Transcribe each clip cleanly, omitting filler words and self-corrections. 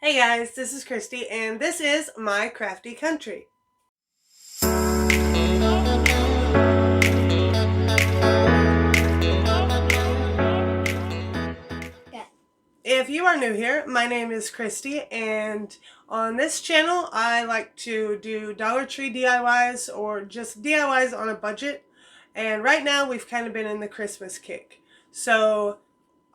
Hey guys, this is Christy and this is my Crafty Country. If you are new here, my name is Christy, and on this channel I like to do Dollar Tree DIYs or just DIYs on a budget. And right now we've kind of been in the Christmas kick. So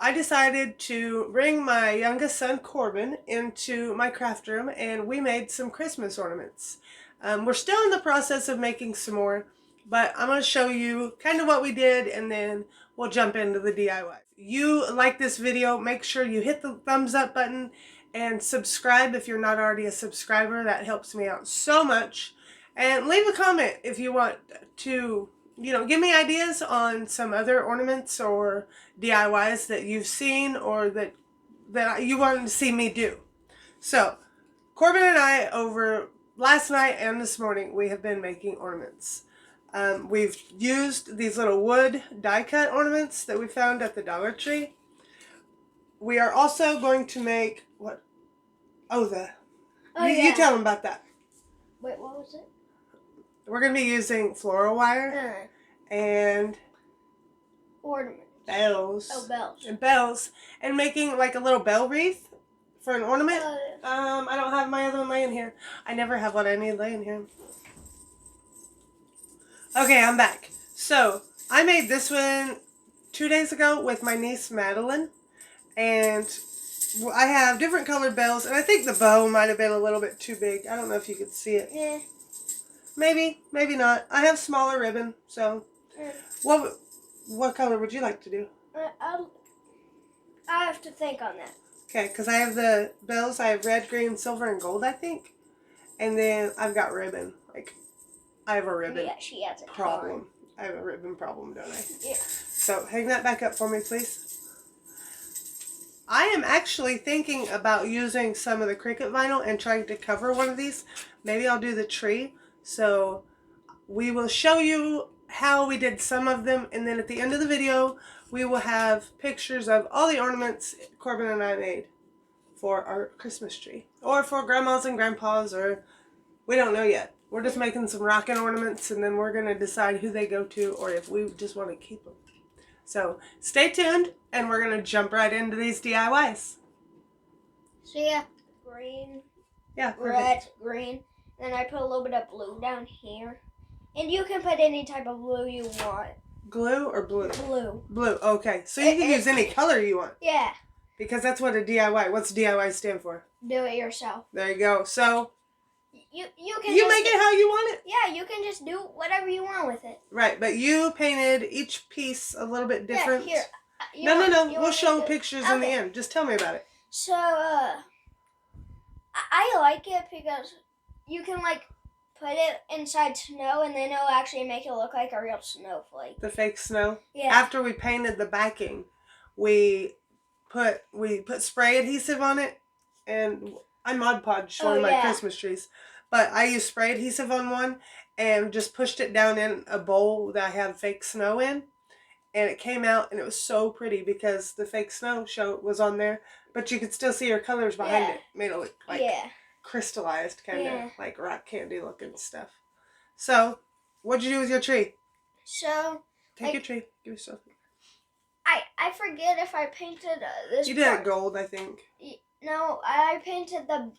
I decided to bring my youngest son Corbin into my craft room and we made some Christmas ornaments. We're still in the process of making some more, but I'm going to show you kind of what we did and then we'll jump into the DIY. If you like this video, make sure you hit the thumbs up button and subscribe if you're not already a subscriber. That helps me out so much. And leave a comment if you want to, give me ideas on some other ornaments or DIYs that you've seen or that you wanted to see me do. So, Corbin and I, over last night and this morning, we have been making ornaments. We've used these little wood die-cut ornaments that we found at the Dollar Tree. We are also going to make, what? You tell them about that. Wait, what was it? We're going to be using floral wire and ornaments. Bells. Oh, bells. And bells. And making like a little bell wreath for an ornament. I don't have my other one laying here. I never have what I need laying here. Okay, I'm back. So, I made this one 2 days ago with my niece Madeline. And I have different colored bells. And I think the bow might have been a little bit too big. I don't know if you could see it. Yeah. Maybe, maybe not. I have smaller ribbon, so. What color would you like to do? I have to think on that. Okay, because I have the bells. I have red, green, silver, and gold, I think. And then I've got ribbon. Like, I have a ribbon she has a problem. I have a ribbon problem, don't I? Yeah. So, hang that back up for me, please. I am actually thinking about using some of the Cricut Vinyl and trying to cover one of these. Maybe I'll do the tree. So, we will show you how we did some of them, and then at the end of the video we will have pictures of all the ornaments Corbin and I made for our Christmas tree, or for grandmas and grandpas, or we don't know yet. We're just making some rockin' ornaments and then we're going to decide who they go to or if we just want to keep them. So stay tuned and we're going to jump right into these DIYs. So yeah, green, yeah, red, green, then I put a little bit of blue down here. And you can put any type of blue you want. Glue or blue? Blue. Blue, okay. So you can use any color you want. Yeah. Because that's what a DIY, what's DIY stand for? Do it yourself. There you go. So, you make it how you want it. Yeah, you can just do whatever you want with it. Right, but you painted each piece a little bit different. Yeah, here. No. We'll show pictures in the end. Just tell me about it. So, I like it because you can, put it inside snow, and then it'll actually make it look like a real snowflake. The fake snow? Yeah. After we painted the backing, we put spray adhesive on it, and I Mod Podged one of my Christmas trees. But I used spray adhesive on one, and just pushed it down in a bowl that I have fake snow in, and it came out, and it was so pretty because the fake snow was on there, but you could still see your colors behind it. Made it look like... crystallized, kind of like rock candy looking stuff. So, what'd you do with your tree? So, take your tree. Give yourself. I forget if I painted this. You did it gold, I think. No, I painted the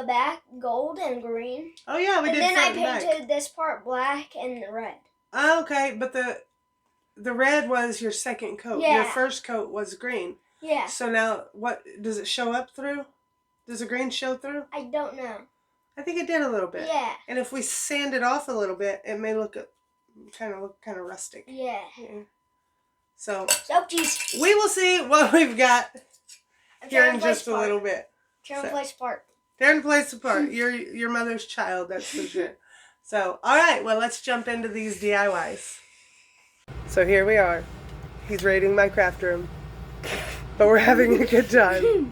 back gold and green. Oh yeah, we did. And then I painted this part black and red. Oh, okay, but the red was your second coat. Yeah. Your first coat was green. Yeah. So now, what does it show up through? Does the green show through? I don't know. I think it did a little bit. Yeah. And if we sand it off a little bit, it may look kind of rustic. Yeah. So geez. We will see what we've got here in just a little bit. Tearing the place apart. Tearing the place apart. You're your mother's child, that's for sure. So, all right, well, let's jump into these DIYs. So here we are. He's raiding my craft room. But we're having a good time.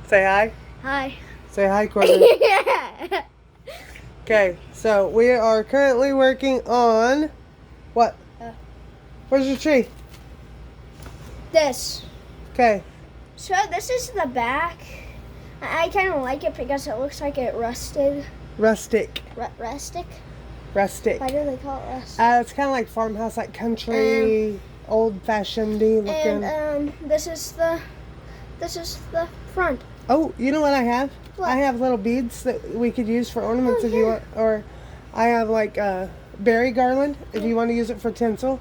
Say hi. Hi. Say hi, Corbin. Yeah. Okay, so we are currently working on what? Where's your tree? This. Okay, So this is the back. I kind of like it because it looks like it rusted. Rustic. Rustic? Rustic. Why do they call it rustic? It's kind of like farmhouse, like country, old-fashioned-y looking. And this is the front. Oh, you know what I have? What? I have little beads that we could use for ornaments if you want. Or I have like berry garland if you want to use it for tinsel.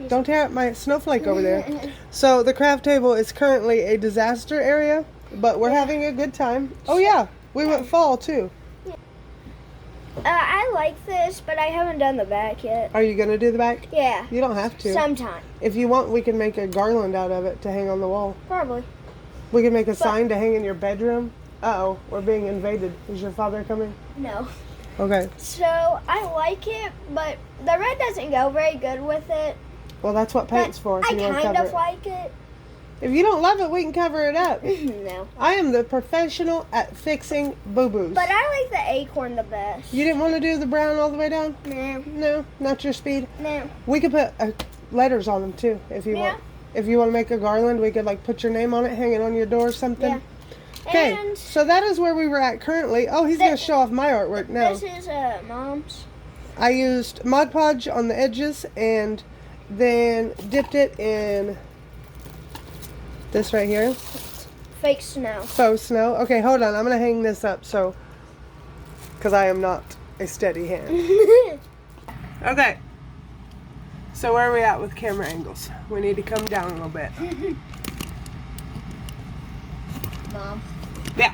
Don't tear up my snowflake over there. So the craft table is currently a disaster area, but we're having a good time. Oh yeah, we went fall too. I like this, but I haven't done the back yet. Are you going to do the back? Yeah. You don't have to. Sometime. If you want, we can make a garland out of it to hang on the wall. Probably. We can make a sign to hang in your bedroom. Uh-oh, we're being invaded. Is your father coming? No. Okay. So, I like it, but the red doesn't go very good with it. Well, that's what paint's for. If I you want to kind cover of it. like it. If you don't love it, we can cover it up. No. I am the professional at fixing boo-boos. But I like the acorn the best. You didn't want to do the brown all the way down? No. No, not your speed. No. We could put letters on them too, if you want. If you want to make a garland, we could like put your name on it, hang it on your door or something. Yeah. Okay, And so that is where we were at currently. Oh, he's going to show off my artwork now. This is Mom's. I used Mod Podge on the edges and then dipped it in this right here. Fake snow. Faux snow. Okay, hold on. I'm going to hang this up because I am not a steady hand. Okay. So where are we at with camera angles? We need to come down a little bit. Mom, Yeah.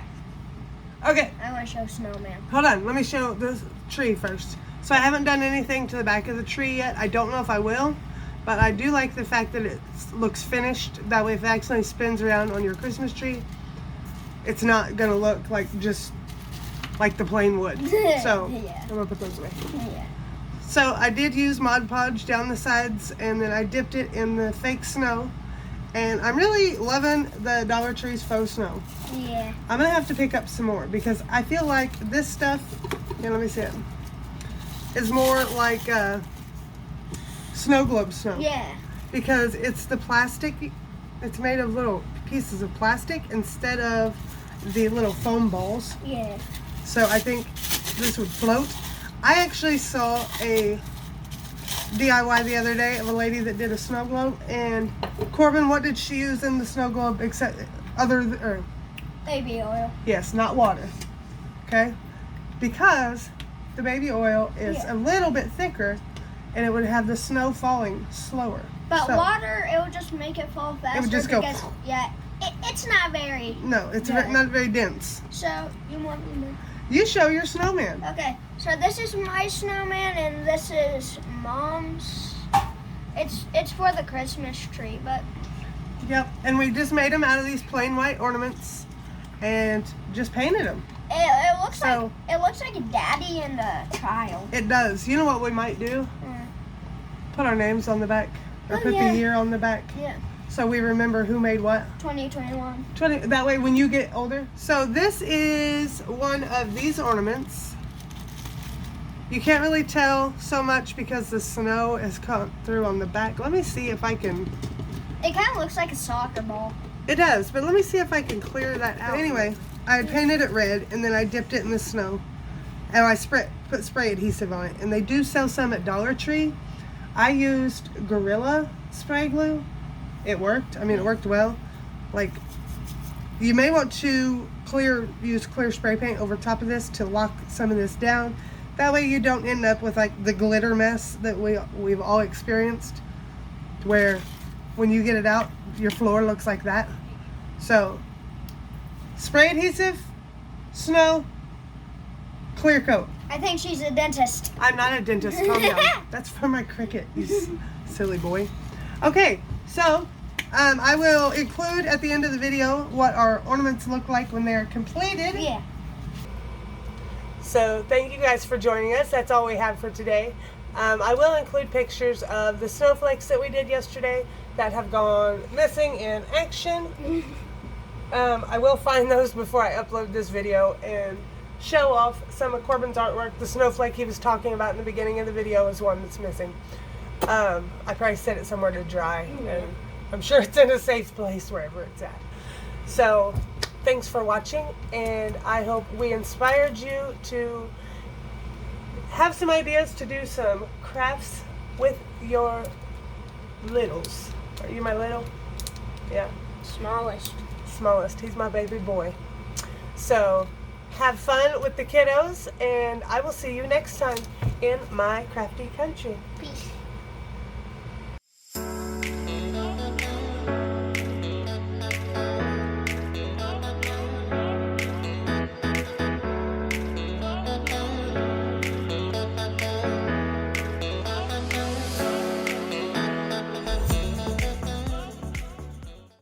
Okay. I want to show snowman. Hold on. Let me show the tree first. So I haven't done anything to the back of the tree yet. I don't know if I will, but I do like the fact that it looks finished. That way if it accidentally spins around on your Christmas tree, it's not going to look like just like the plain wood. So Yeah. I'm going to put those away. Yeah. So I did use Mod Podge down the sides and then I dipped it in the fake snow. And I'm really loving the Dollar Tree's faux snow. Yeah. I'm going to have to pick up some more because I feel like this stuff, here, let me see it, is more like snow globe snow. Yeah. Because it's the plastic, it's made of little pieces of plastic instead of the little foam balls. Yeah. So I think this would float. I actually saw a DIY the other day of a lady that did a snow globe. And Corbin, what did she use in the snow globe except Baby oil. yes, not water. Okay? Because the baby oil is a little bit thicker and it would have the snow falling slower. But So- water, it would just make it fall faster. It would just go- because, yeah, it's not very. No, it's Yeah. not very dense. So, you want me to? You show your snowman. Okay, so this is my snowman and this is Mom's. It's for the Christmas tree, but Yep. And we just made them out of these plain white ornaments and just painted them. it looks So- like a daddy and a child. It does. You know what we might do? Put our names on the back. Or Oh, put yeah. the year on the back. Yeah, So we remember who made what. 2021. 20, that way when you get older. So this is one of these ornaments. You can't really tell so much because the snow has come through on the back. Let me see if I can. It kind of looks like a soccer ball. It does, but let me see if I can clear that out. But anyway, I had painted it red and then I dipped it in the snow. And I put spray adhesive on it. And they do sell some at Dollar Tree. I used Gorilla spray glue. It worked. I mean, it worked well. Like, you may want to use clear spray paint over top of this to lock some of this down. That way you don't end up with like the glitter mess that we've all experienced, where when you get it out, your floor looks like that. So, spray adhesive, snow, clear coat. I think she's a dentist. I'm not a dentist, calm down. That's for my Cricut, you silly boy. Okay, so I will include at the end of the video what our ornaments look like when they're completed. Yeah. So thank you guys for joining us. That's all we have for today. I will include pictures of the snowflakes that we did yesterday that have gone missing in action. I will find those before I upload this video and show off some of Corbin's artwork. The snowflake he was talking about in the beginning of the video is one that's missing. I probably set it somewhere to dry, and I'm sure it's in a safe place wherever it's at. So thanks for watching, and I hope we inspired you to have some ideas to do some crafts with your littles. Are you my little? Yeah. Smallest. He's my baby boy. So have fun with the kiddos, and I will see you next time in my crafty country. Peace.